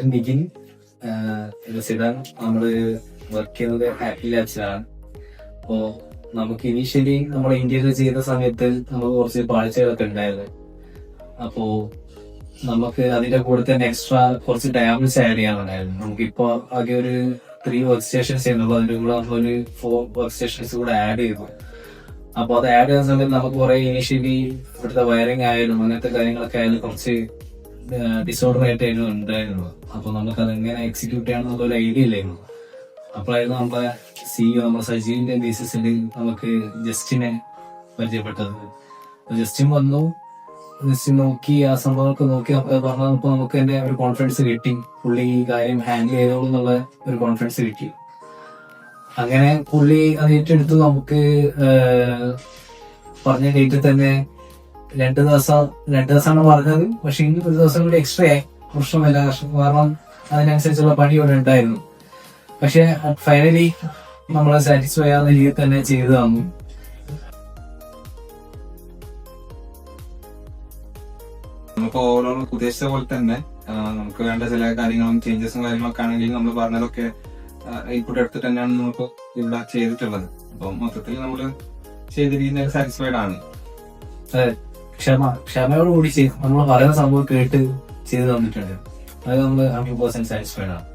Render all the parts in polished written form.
പേര് നിഖിൻ. റസിദാൻ. നമ്മള് വർക്ക് ചെയ്യുന്നത് ഹാപ്പി ലാബ്സിലാണ്. അപ്പോ നമുക്ക് ഇനീഷ്യലി നമ്മുടെ ഇന്ത്യയിൽ ചെയ്യുന്ന സമയത്ത് നമുക്ക് കുറച്ച് പാഴ്ചകളൊക്കെ ഉണ്ടായിരുന്നു. അപ്പോ നമുക്ക് അതിന്റെ കൂടെ തന്നെ എക്സ്ട്രാ കുറച്ച് ഡാമേജ് ആഡ് ചെയ്യാനുണ്ടായിരുന്നു. നമുക്കിപ്പോ ആകെ ഒരു 3 വർക്ക് സ്റ്റേഷൻസ് ചെയ്യുന്നുള്ളൂ. അതിന്റെ കൂടെ നമ്മളൊരു 4 വർക്ക് സ്റ്റേഷൻസ് കൂടെ ആഡ് ചെയ്തു. അപ്പൊ അത് ആഡ് ചെയ്യുന്ന സമയത്ത് നമുക്ക് കുറെ ഇനീഷ്യലി ഇവിടുത്തെ വയറിംഗ് ആയാലും അങ്ങനത്തെ കാര്യങ്ങളൊക്കെ ആയാലും കുറച്ച് ഡിസോർഡർ ആയിട്ടായിരുന്നു ഉണ്ടായിരുന്നു. അപ്പൊ നമുക്ക് അതെങ്ങനെ എക്സിക്യൂട്ട് ചെയ്യാനുള്ള ഒരു ഐഡിയ ഇല്ലായിരുന്നു. അപ്പോഴായിരുന്നു നമ്മളെ CEO നമ്മുടെ സജീവിന്റെ ബേസിസിൽ നമുക്ക് ജസ്റ്റിനെ പരിചയപ്പെട്ടത്. ജസ്റ്റിൻ വന്നു, ജസ്റ്റ് നോക്കി ആ സംഭവമൊക്കെ നോക്കി പറഞ്ഞപ്പോ നമുക്ക് തന്നെ ഒരു കോൺഫിഡൻസ് കിട്ടി. പുള്ളി ഈ കാര്യം ഹാൻഡിൽ ചെയ്തോളൂ എന്നുള്ള ഒരു കോൺഫിഡൻസ് കിട്ടി. അങ്ങനെ പുള്ളി അത് ഏറ്റെടുത്ത് നമുക്ക് പറഞ്ഞ ഡേറ്റിൽ തന്നെ 2 ദിവസമാണ് പറഞ്ഞത്. പക്ഷെ ഇനി 1 ദിവസം കൂടി എക്സ്ട്രാ ആയി. പ്രശ്നമില്ല, കാരണം അതിനനുസരിച്ചുള്ള പണി ഇവിടെ ഉണ്ടായിരുന്നു. പക്ഷെ ഫൈനലി നമ്മളെ സാറ്റിസ്ഫൈ ആവുന്ന രീതിയിൽ തന്നെ ചെയ്തു തന്നു. നമുക്ക് ഓവറോൾ ഉദ്ദേശിച്ച പോലെ തന്നെ നമുക്ക് വേണ്ട ചില കാര്യങ്ങളും ചേഞ്ചസും കാര്യങ്ങളൊക്കെ ആണെങ്കിലും നമ്മൾ പറഞ്ഞതൊക്കെ ഇൻപുട്ട് എടുത്തിട്ട് തന്നെയാണ് നമുക്ക് ഇവിടെ ചെയ്തിട്ടുള്ളത്. അപ്പൊ മൊത്തത്തിൽ നമ്മള് ചെയ്ത രീതിയിൽ സാറ്റിസ്ഫൈഡ് ആണ്. ക്ഷമയോടുകൂടി നമ്മൾ പറയുന്ന സംഭവം കേട്ട് ചെയ്ത് തന്നിട്ടുണ്ട്. അത് നമ്മൾ 100% സാറ്റിസ്ഫൈഡ് ആണ്.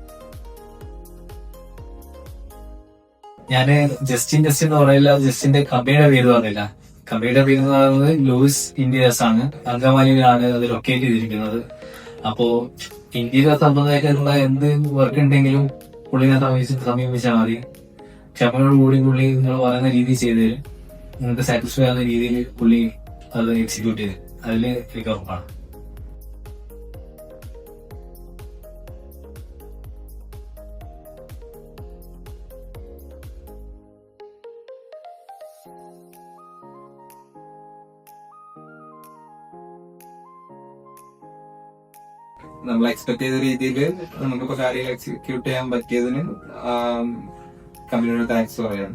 ഞാന് ജസ്റ്റിൻ എന്ന് പറയില്ല, ജസ്റ്റിന്റെ കമ്പനിയുടെ പേര് പറഞ്ഞില്ല. കമ്പനിയുടെ പേര് എന്ന് പറയുന്നത് ലൂയിസ് ഇന്റീരിയേഴ്സ് ആണ്. അങ്കമാലിയിലാണ് അത് ലൊക്കേറ്റ് ചെയ്തിരിക്കുന്നത്. അപ്പോ ഇന്റീരിയർ സംബന്ധമായിട്ടുള്ള എന്ത് വർക്ക് ഉണ്ടെങ്കിലും പുള്ളിനെ സമീപിച്ചാൽ മതി. ക്ഷമയോടുകൂടി പുള്ളി നിങ്ങൾ പറയുന്ന രീതിയിൽ ചെയ്ത് തരും. നിങ്ങൾക്ക് സാറ്റിസ്ഫൈ ആവുന്ന രീതിയിൽ പുള്ളി അത് എക്സിക്യൂട്ട് ചെയ്ത് അതില് എനിക്ക് ഉറപ്പാണ്. നമ്മൾ എക്സ്പെക്ട് ചെയ്ത രീതിയിൽ നമുക്കിപ്പോ കാര്യങ്ങൾ എക്സിക്യൂട്ട് ചെയ്യാൻ പറ്റിയതിന് കമ്പനിയോട് താങ്ക്സ് പറയാം.